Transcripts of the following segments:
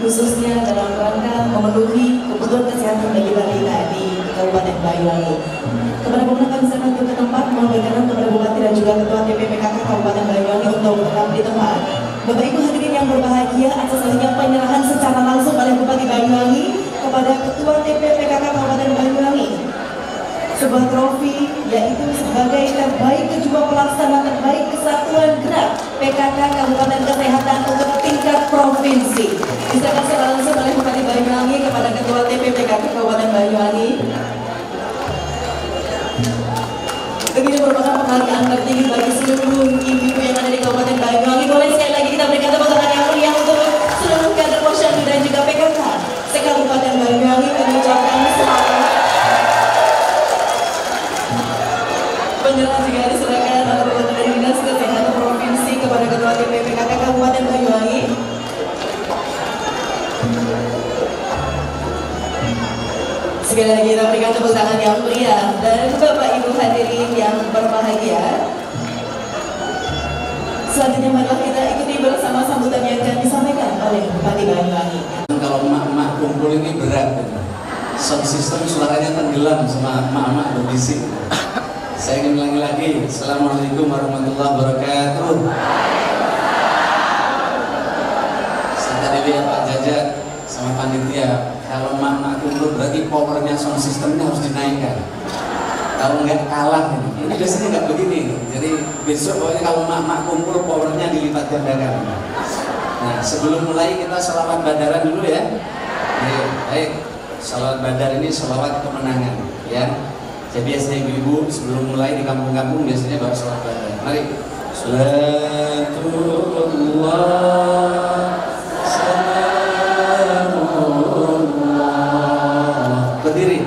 khususnya dalam rangka memenuhi kebutuhan kesehatan bagi balita di Kabupaten Banyuwangi. Kepada pemenang kami serahkan ke tempat, mohon berkenan kepada Bupati dan juga Ketua TPPKK Kabupaten Banyuwangi untuk tetap di tempat. Bapak Ibu hadirin yang berbahagia, atas adanya penyerahan secara langsung oleh Bupati Banyuwangi kepada Ketua TPPKK Kabupaten Banyuwangi sebuah trofi, yaitu sebagai terbaik ketua pelaksana terbaik kesatuan gerak PKK Kabupaten Kesehatan untuk tingkat provinsi. Diserahkan secara langsung oleh Bupati Banyuwangi kepada Ketua TPPKK Kabupaten Banyuwangi. Ini merupakan penghargaan tertinggi bagi seluruh ibu-ibu yang ada di Kabupaten Banyuwangi. Boleh sekali lagi kita berikan tepuk tangan yang mulia untuk seluruh kader Posyandu dan juga PKK se-Kabupaten Banyuwangi. Kami ucapkan selamat. Penyerahan juga diserahkan oleh Bapak dari Dinas Kesehatan Provinsi kepada Ketua TPPKK Kabupaten Banyuwangi. Sekali lagi kita berikan tepuk tangan yang meriah. Dan Bapak Ibu hadirin yang berbahagia, selanjutnya marilah kita ikuti bersama sambutan yang akan disampaikan oleh Bupati Banyuwangi. Kalau emak-emak kumpul ini berat, sound system suaranya tenggelam sama emak-emak berbisik. Saya ingin ulangi lagi. Assalamualaikum warahmatullahi wabarakatuh. Saya tadi lihat Pak Jajak sama panitia, kalau emak-emak kumpul berarti powernya sound systemnya harus dinaikkan. Kalau nggak kalah ini biasanya nggak begini. Jadi besok pokoknya kalau emak-emak kumpul powernya dilipat gandakan. Nah sebelum mulai kita sholawat badaran dulu ya. Baik, sholawat badar ini sholawat kemenangan ya. Jadi biasanya ibu-ibu sebelum mulai di kampung-kampung biasanya baru sholat badar. Mari. Salatullah salamullah. Berdiri.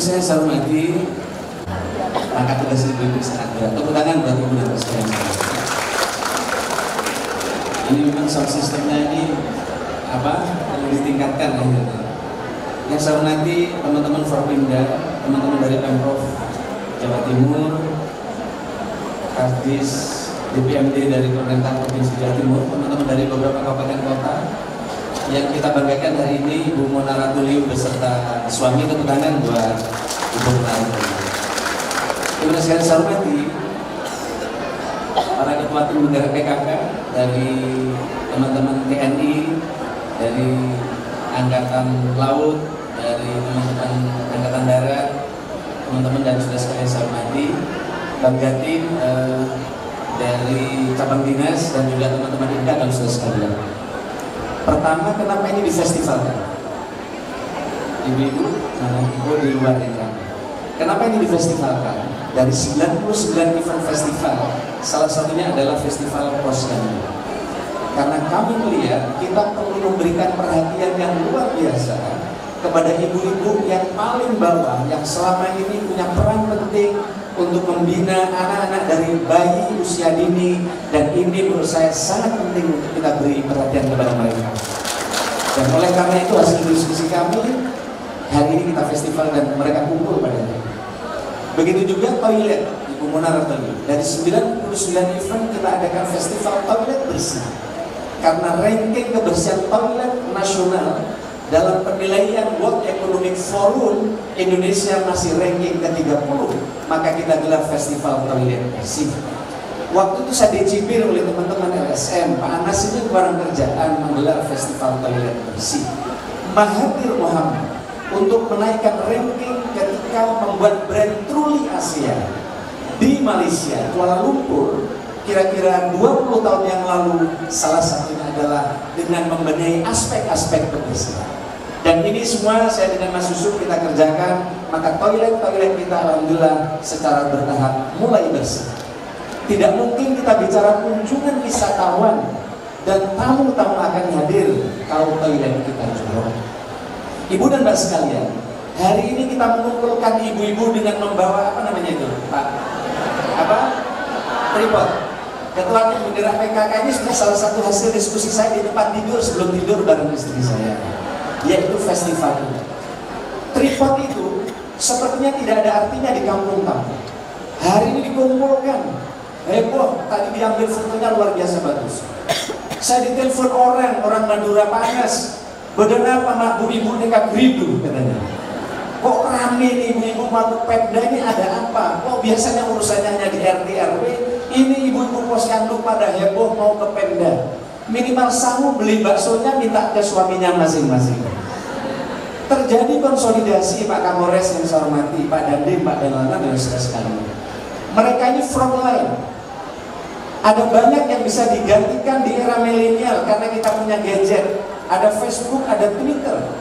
Saya hormati langkah tugas ibu-ibu sangat berat. Tepuk tangan buat ibu dan sekalian. Ini memang sound systemnya ini perlu ditingkatkan akhirnya. Yang saya hormati teman-teman Forpinda, teman-teman dari Pemprov Jawa Timur, Kadis, DPMD dari Pemerintah Provinsi Jawa Timur, teman-teman dari beberapa kabupaten kota. Yang kita banggakan hari ini Ibu Mona Ratuliu suami tepuk tangan buat Ibu Menantu. Ibu sekalian saya hormati para ketua tim bendera PKK dari teman-teman TNI, dari Angkatan Laut, dari teman-teman Angkatan Darat, teman-teman dan sudah sekalian saya hormati, Bang Jatim dari cabang dinas dan juga teman-teman INKA dan sudah sekalian. Pertama, kenapa ini difestivalkan? Ibu-ibu, ibu di luar ini. Kenapa ini difestivalkan? Dari 99 event festival, salah satunya adalah Festival Posyandu. Karena kami melihat kita perlu memberikan perhatian yang luar biasa kepada ibu-ibu yang paling bawah, yang selama ini punya peran penting untuk membina anak-anak dari bayi usia dini, dan ini menurut saya sangat penting untuk kita beri perhatian kepada mereka. Dan oleh karena itu hasil diskusi kami hari ini kita festival dan mereka kumpul pada hari ini. Begitu juga toilet, Ibu Munarah tadi. Dari 99 event kita adakan festival toilet bersih. Karena ranking kebersihan toilet nasional dalam penilaian World Economic Forum, Indonesia masih ranking ke-30, maka kita gelar festival toilet bersih. Waktu itu saya dicibir oleh teman-teman LSM, Pak Anas ini kurang kerjaan menggelar festival toilet bersih. Mahathir Muhammad untuk menaikkan ranking ketika membuat brand Truly Asia di Malaysia, Kuala Lumpur, kira-kira 20 tahun yang lalu, salah satunya adalah dengan membenahi aspek-aspek kebersihan. Dan ini semua saya dengan Mas Yusuf kita kerjakan, maka toilet-toilet kita alhamdulillah secara bertahap mulai bersih. Tidak mungkin kita bicara kunjungan wisatawan dan tamu-tamu akan hadir kalau toilet kita jorok. Ibu dan Mbak sekalian, hari ini kita mengumpulkan ibu-ibu dengan membawa apa namanya itu, Pak? Apa? Tripod. Ketua tim bendera PKK ini sudah salah satu hasil diskusi saya di tempat tidur sebelum tidur bareng istri saya, yaitu festival ini. Tripod itu sepertinya tidak ada artinya di kampung-kampung. Hari ini dikumpulkan, heboh, tadi diambil fotonya luar biasa bagus. Saya ditelepon orang Madura panas. Badan apa mak bu ibu dekat ribu katanya. Kok rame nih ibu-ibu mabuk Pemda ini ada apa? Kok biasanya urusannya hanya di RT RW, ini ibu-ibu posyandu pada heboh mau ke Pemda. Minimal sanggup beli baksonya minta ke suaminya masing-masing. Terjadi konsolidasi Pak Kapolres yang saya hormati, Pak Dandim, Pak Delana dan saudara sekalian. Mereka ini frontline. Ada banyak yang bisa digantikan di era milenial karena kita punya gadget. Ada Facebook, ada Twitter.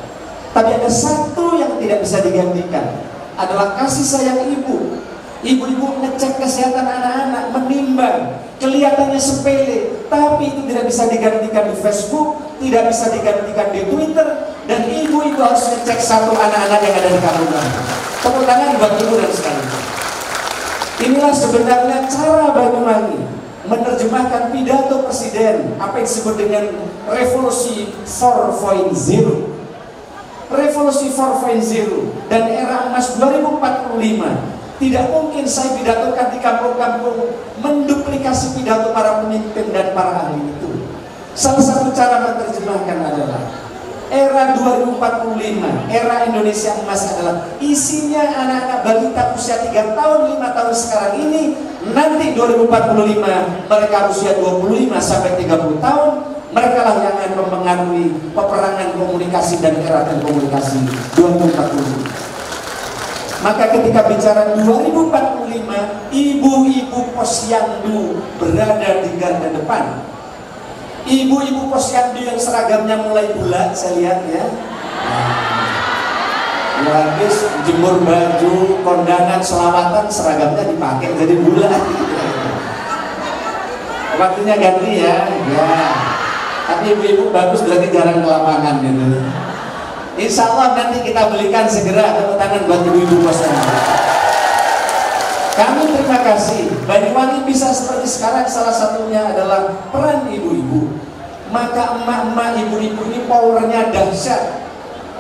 Tapi ada satu yang tidak bisa digantikan, adalah kasih sayang ibu. Ibu-ibu ngecek kesehatan anak-anak, menimbang, kelihatannya sepele, tapi itu tidak bisa digantikan di Facebook, tidak bisa digantikan di Twitter, dan ibu-ibu harus ngecek satu anak-anak yang ada di kampung. Tepuk tangan buat ibu dan sekalian. Inilah sebenarnya cara Banyuwangi menerjemahkan pidato presiden, apa yang disebut dengan revolusi 4.0. Revolusi 4.0 dan era emas 2045 tidak mungkin saya pidatokan di kampung-kampung menduplikasi pidato para pemimpin dan para ahli itu. Salah satu cara menerjemahkan adalah era 2045, era Indonesia emas adalah isinya anak-anak balita usia 3 tahun, 5 tahun sekarang ini. Nanti 2045 mereka usia 25 sampai 30 tahun, mereka lah yang akan mempengaruhi peperangan komunikasi dan era komunikasi 2045. Maka ketika bicara 2045, ibu-ibu posyandu berada di garda depan. Ibu-ibu posyandu yang seragamnya mulai bulat, saya lihat ya. Habis jemur baju, kondangan, selawatan, seragamnya dipakai jadi bulat. Waktunya ganti ya. Tapi ibu-ibu bagus berarti jarang ke lapangan gitu. Insya Allah nanti kita belikan segera, tepuk tangan buat ibu-ibu posyandu. Kami terima kasih. Banyuwangi bisa seperti sekarang salah satunya adalah peran ibu-ibu. Maka emak-emak ibu-ibu ini powernya dahsyat.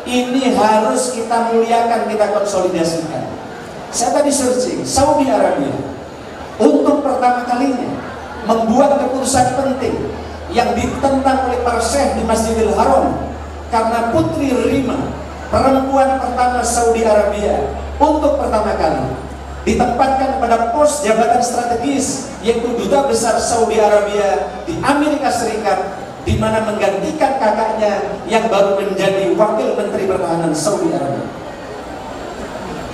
Ini harus kita muliakan, kita konsolidasikan. Saya tadi searching, Saudi Arabia untuk pertama kalinya membuat keputusan penting yang ditentang oleh para syekh di Masjidil Haram karena Putri Rima perempuan pertama Saudi Arabia untuk pertama kali ditempatkan pada pos jabatan strategis, yaitu Duta Besar Saudi Arabia di Amerika Serikat, di mana menggantikan kakaknya yang baru menjadi Wakil Menteri Pertahanan Saudi Arabia.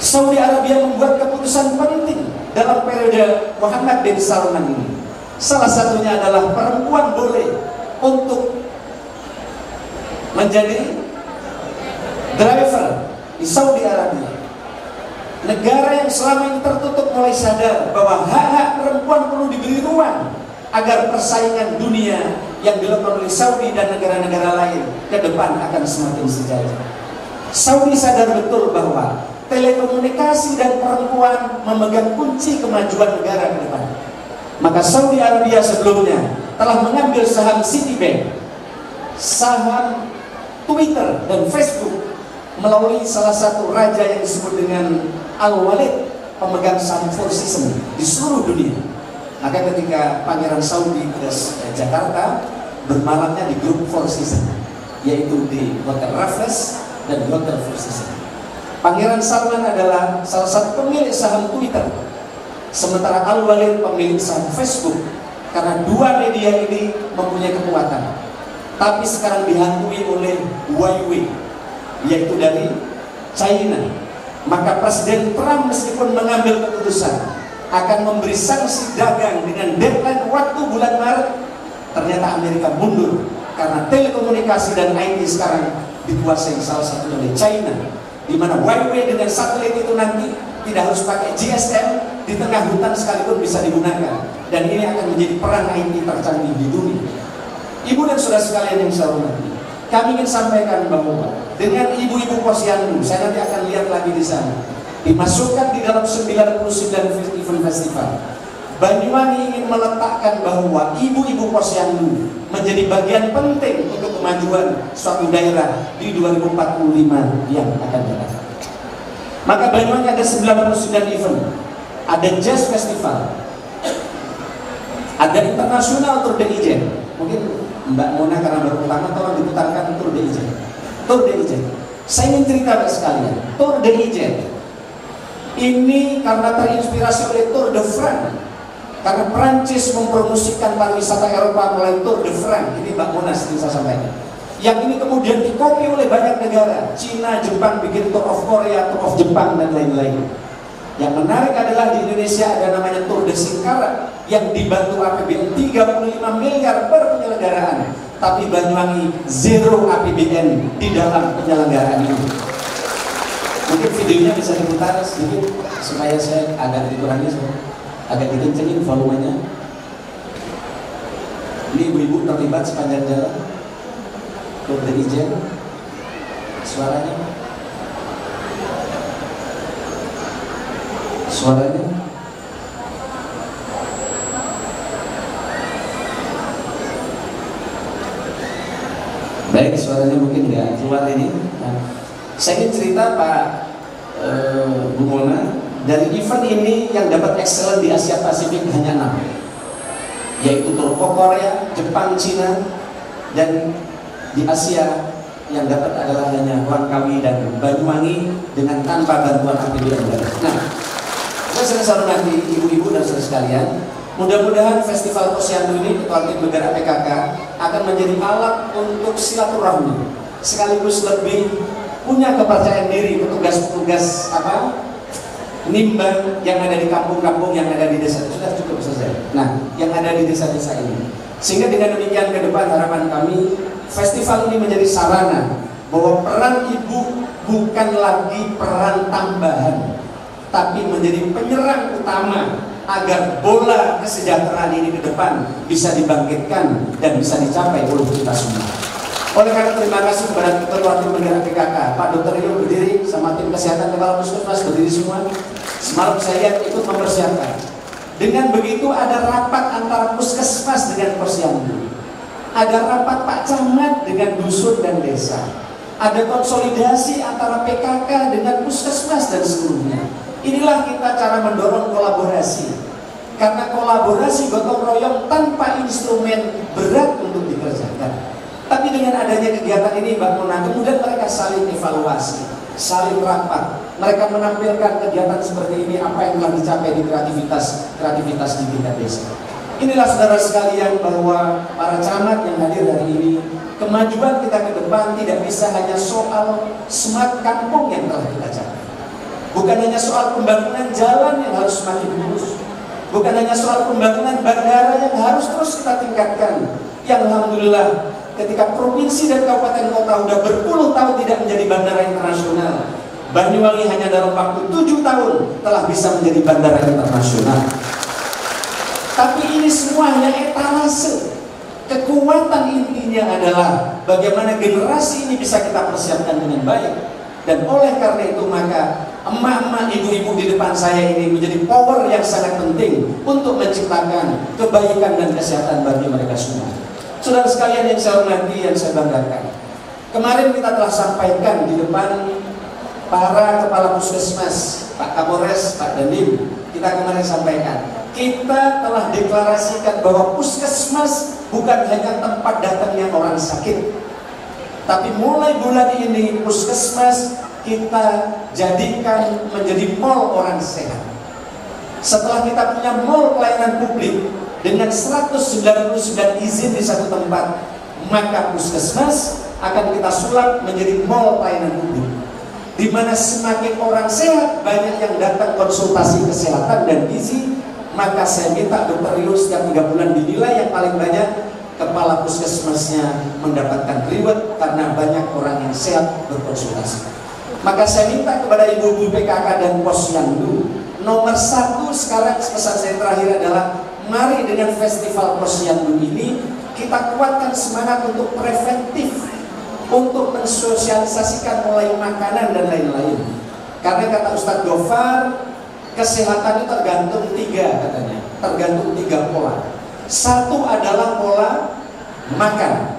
Saudi Arabia membuat keputusan penting dalam periode Muhammad bin Salman ini. Salah satunya adalah perempuan boleh untuk menjadi driver di Saudi Arabia. Negara yang selama ini tertutup mulai sadar bahwa hak-hak perempuan perlu diberi ruang agar persaingan dunia yang dilakukan oleh Saudi dan negara-negara lain ke depan akan semakin sejajar. Saudi sadar betul bahwa telekomunikasi dan perempuan memegang kunci kemajuan negara ke depan. Maka Saudi Arabia sebelumnya telah mengambil saham Citibank, saham Twitter dan Facebook melalui salah satu raja yang disebut dengan Al-Walid, pemegang saham Four Seasons di seluruh dunia. Maka ketika Pangeran Saudi ke Jakarta, bermalamnya di grup Four Seasons, yaitu di Hotel Raffles dan di Hotel Four Seasons. Pangeran Salman adalah salah satu pemilik saham Twitter, sementara Al-Walid pemilik saham Facebook, karena dua media ini mempunyai kekuatan. Tapi sekarang dihantui oleh Huawei, yaitu dari China. Maka Presiden Trump meskipun mengambil keputusan akan memberi sanksi dagang dengan deadline waktu bulan Maret, ternyata Amerika mundur karena telekomunikasi dan IT sekarang dikuasai salah satu oleh China, di mana Huawei dengan satelit itu nanti tidak harus pakai GSM, di tengah hutan sekalipun bisa digunakan, dan ini akan menjadi perang IT tercanggih di dunia. Ibu dan saudara sekalian yang saya hormati, kami ingin sampaikan bahwa dengan ibu-ibu posyandu, saya nanti akan lihat lagi di sana, dimasukkan di dalam 99 event festival. Banyuwangi ingin meletakkan bahwa ibu-ibu posyandu menjadi bagian penting untuk kemajuan suatu daerah di 2045 yang akan datang. Maka Banyuwangi ada 99 event, ada jazz festival, ada internasional tour de Ijen. Mungkin Mbak Mona karena baru pertama tolong diputarkan tour de Ijen. Tour de Ijen. Saya ingin cerita sekalian, tour de Ijen ini karena terinspirasi oleh Tour de France, karena Prancis mempromosikan pariwisata Eropa mulai Tour de France. Ini Mbak Mona sering saya sampaikan. Yang ini kemudian dikopi oleh banyak negara. Cina, Jepang bikin Tour of Korea, Tour of Jepang dan lain-lain. Yang menarik adalah di Indonesia ada namanya Tour de Singkarak yang dibantu APBN 35 miliar per penyelenggaraan, tapi Banyuwangi zero APBN di dalam penyelenggaraan itu. Mungkin videonya bisa diputar sedikit supaya saya agak dikurangi, agak dikencengin volumenya. Ini ibu-ibu terlibat sepanjang jalan Tour de Ijen. Suaranya baik, suaranya mungkin nggak keluar ini. Nah, saya ingin cerita Pak Bu Mona, dari event ini yang dapat excellent di Asia Pasifik hanya 6, yaitu Turko Korea, Jepang, Cina, dan di Asia yang dapat adalah hanya Langkawi dan Banyuwangi dengan tanpa bantuan APBN. Nah, saya sering hormati ibu-ibu dan saudara sekalian, mudah-mudahan festival posyandu ini Ketua Tim Negara PKK akan menjadi alat untuk silaturahmi, sekaligus lebih punya kepercayaan diri petugas-petugas nimbang yang ada di kampung-kampung, yang ada di desa. Sudah cukup selesai. Nah, yang ada di desa-desa ini, sehingga dengan demikian ke depan harapan kami festival ini menjadi sarana bahwa peran ibu bukan lagi peran tambahan, tapi menjadi penyerang utama agar bola kesejahteraan ini ke depan bisa dibangkitkan dan bisa dicapai oleh kita semua. Oleh karena terima kasih kepada Ketua Tim Negara PKK, Pak Dr. Rio berdiri sama tim kesehatan kepala puskesmas berdiri semua. Semalam saya lihat ikut mempersiapkan. Dengan begitu ada rapat antara puskesmas dengan posyandu, ada rapat Pak Camat dengan dusun dan desa, ada konsolidasi antara PKK dengan puskesmas dan seluruhnya. Inilah kita cara mendorong kolaborasi, karena kolaborasi gotong royong tanpa instrumen berat untuk dikerjakan, tapi dengan dengan adanya kegiatan ini Mbak Mona, kemudian mereka saling evaluasi, saling rapat. Mereka menampilkan kegiatan seperti ini, apa yang telah dicapai di kreativitas di tingkat desa. Inilah saudara sekalian bahwa para camat yang hadir hari ini, kemajuan kita ke depan tidak bisa hanya soal smart kampung yang telah kita capai. Bukan hanya soal pembangunan jalan yang harus semakin lurus. Bukan hanya soal pembangunan bandara yang harus terus kita tingkatkan. Yang alhamdulillah ketika provinsi dan kabupaten kota sudah berpuluh tahun tidak menjadi bandara internasional, Banyuwangi hanya dalam waktu 7 tahun telah bisa menjadi bandara internasional. Tapi ini semua hanya etalase. Kekuatan intinya adalah bagaimana generasi ini bisa kita persiapkan dengan baik. Dan oleh karena itu maka emak-emak, ibu-ibu di depan saya ini menjadi power yang sangat penting untuk menciptakan kebaikan dan kesehatan bagi mereka semua. Saudara sekalian yang saya hormati, yang saya banggakan, kemarin kita telah sampaikan di depan para kepala puskesmas, Pak Kapolres, Pak Dandim, kita kemarin sampaikan, kita telah deklarasikan bahwa puskesmas bukan hanya tempat datangnya orang sakit, tapi mulai bulan ini puskesmas kita jadikan menjadi mall orang sehat. Setelah kita punya mall pelayanan publik dengan 199 izin di satu tempat, maka puskesmas akan kita sulap menjadi mall pelayanan publik, di mana semakin orang sehat, banyak yang datang konsultasi kesehatan dan gizi. Maka saya minta Dr. Rio setiap 3 bulan dinilai yang paling banyak, kepala puskesmasnya mendapatkan reward karena banyak orang yang sehat berkonsultasi. Maka saya minta kepada ibu-ibu PKK dan Posyandu, nomor 1 sekarang pesan saya terakhir adalah mari dengan festival Posyandu ini kita kuatkan semangat untuk preventif, untuk mensosialisasikan mulai makanan dan lain-lain. Karena kata Ustadz Gofar, kesehatan itu tergantung 3 katanya, tergantung 3 pola. 1 adalah pola makan.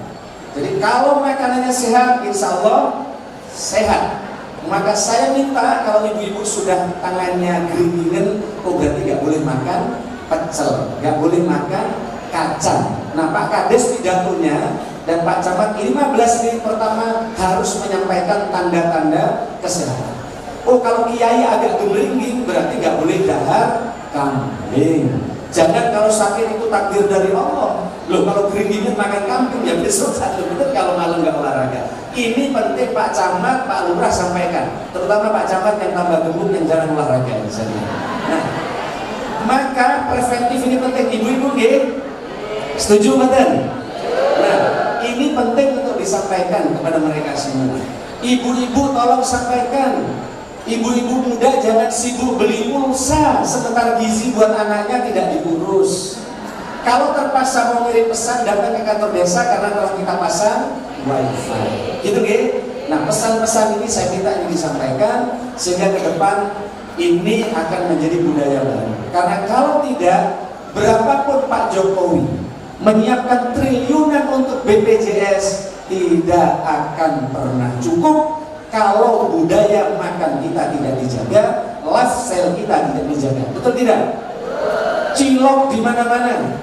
Jadi kalau makanannya sehat, insya Allah sehat. Maka saya minta kalau ibu-ibu sudah tangannya geriningan, oh berarti gak boleh makan pecel, gak boleh makan kacang. Nah Pak Kades pidatonya dan Pak Camat 15 menit pertama harus menyampaikan tanda-tanda kesehatan. Oh kalau kiai agak gemeringing berarti gak boleh dahar kambing. Jangan kalau sakit itu takdir dari Allah. Loh kalau geriningan makan kambing ya besok satu menit kalau malam gak olahraga. Ini penting Pak Camat, Pak Lurah sampaikan, terutama Pak Camat yang tambah gemuk yang jarang olahraga misalnya. Nah, maka preventif ini penting. Ibu-ibu nggih? Setuju mboten? Nah, ini penting untuk disampaikan kepada mereka semua. Ibu-ibu tolong sampaikan. Ibu-ibu muda jangan sibuk beli pulsa sementara gizi buat anaknya tidak diurus. Kalau terpaksa mau ngirim pesan datang ke kantor desa karena telah kita pasang wifi. Gitu nggih? Nah, pesan-pesan ini saya minta ini disampaikan sehingga ke depan ini akan menjadi budaya baru. Karena kalau tidak, berapapun Pak Jokowi menyiapkan triliunan untuk BPJS tidak akan pernah cukup kalau budaya makan kita tidak dijaga, lifestyle kita tidak dijaga. Betul tidak? Cilok di mana-mana.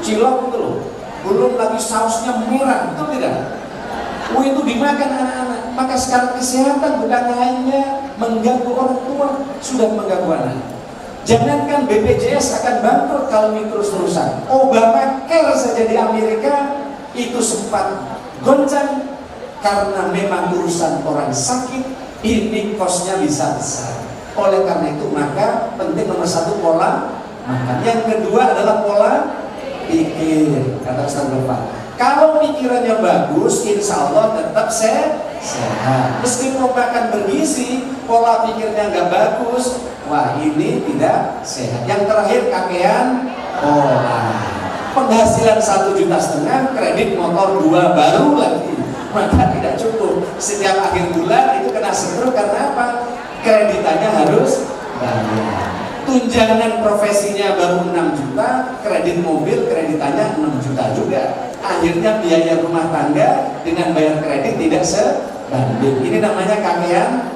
Cilok itu loh, belum lagi sausnya merah, betul tidak? Itu dimakan anak-anak. Maka sekarang kesehatan bukan hanya mengganggu orang tua, sudah mengganggu anak. Jangankan BPJS akan bangkrut kalau ini terus-terusan. Obamacare saja di Amerika itu sempat goncang karena memang urusan orang sakit ini kosnya bisa besar. Oleh karena itu maka penting nomor 1 pola makan. Yang kedua adalah pola pikir, kata Ustaz Bapak. Kalau pikirannya bagus, insya Allah tetap sehat. Meskipun makan bergizi, pola pikirnya nggak bagus, wah ini tidak sehat. Yang terakhir kakean pola. Penghasilan 1,5 juta, kredit motor 2 baru lagi, maka tidak cukup. Setiap akhir bulan itu kena setruk karena apa? Kreditannya harus bayar. Tunjangan profesinya baru 6 juta, kredit mobil kreditannya 6 juta juga. Akhirnya biaya rumah tangga dengan bayar kredit tidak sebanding. Ini namanya kakean.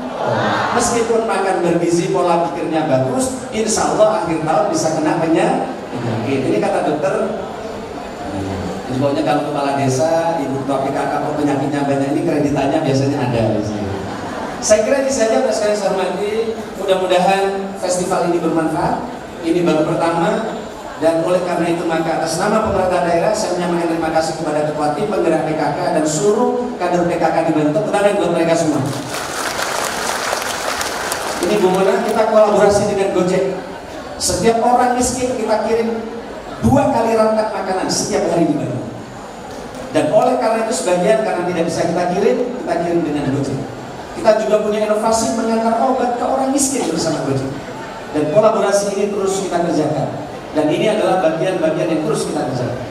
Meskipun makan bergizi, pola pikirnya bagus, insya Allah akhir tahun bisa kena penyakit. Ini kata dokter. Jadi pokoknya kalau kepala desa, ibu ketua PKK kalau penyakitnya banyak ini kreditannya biasanya ada di sini. Saya kira ini saja Pak sekalian saya hormati. Mudah-mudahan festival ini bermanfaat. Ini baru pertama dan oleh karena itu maka atas nama pemerintah daerah saya menyampaikan terima kasih kepada ketua tim penggerak PKK dan seluruh kader PKK dibentuk. Tangan buat mereka semua. Ini Bu Mona, kita kolaborasi dengan Gojek. Setiap orang miskin kita kirim 2 kali rantak makanan setiap hari di Bandung. Dan oleh karena itu sebagian karena tidak bisa kita kirim dengan Gojek. Kita juga punya inovasi mengantar obat ke orang miskin bersama Gojek. Dan kolaborasi ini terus kita kerjakan. Dan ini adalah bagian-bagian yang terus kita kerjakan.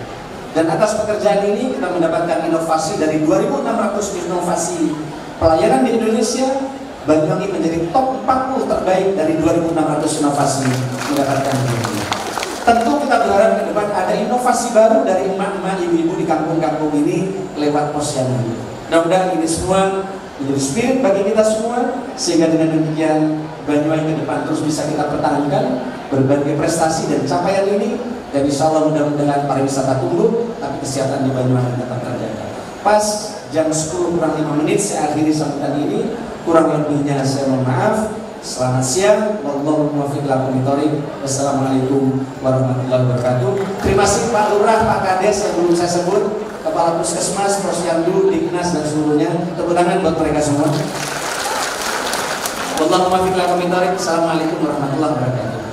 Dan atas pekerjaan ini kita mendapatkan inovasi dari 2.600 inovasi pelayanan di Indonesia. Banyuwangi menjadi top 40 terbaik dari 2.600 inovasi mendapatkan ini. Tentu kita berharap ke depan ada inovasi baru dari emak-emak, ibu-ibu di kampung-kampung ini lewat posyandu. Mudah-mudahan ini semua menjadi spirit bagi kita semua, sehingga dengan demikian Banyuwangi ke depan terus bisa kita pertahankan berbagai prestasi dan capaian ini. Dan insya Allah mudah-mudahan pariwisata tumbuh, tapi kesehatan di Banyuwangi tetap terjaga. Pas jam 10 kurang 5 menit saya akhiri sambutan ini. Kurang lebihnya saya mohon maaf. Selamat siang. Wallahu muwaffiq ila aqwamit thoriq. Wassalamualaikum warahmatullahi wabarakatuh. Terima kasih Pak Lurah, Pak Kades yang belum saya sebut, Kepala Puskesmas, Posyandu, Diknas dan seluruhnya. Tepuk tangan buat mereka semua. Wallahu muwaffiq ila aqwamit thoriq. Assalamualaikum warahmatullahi wabarakatuh.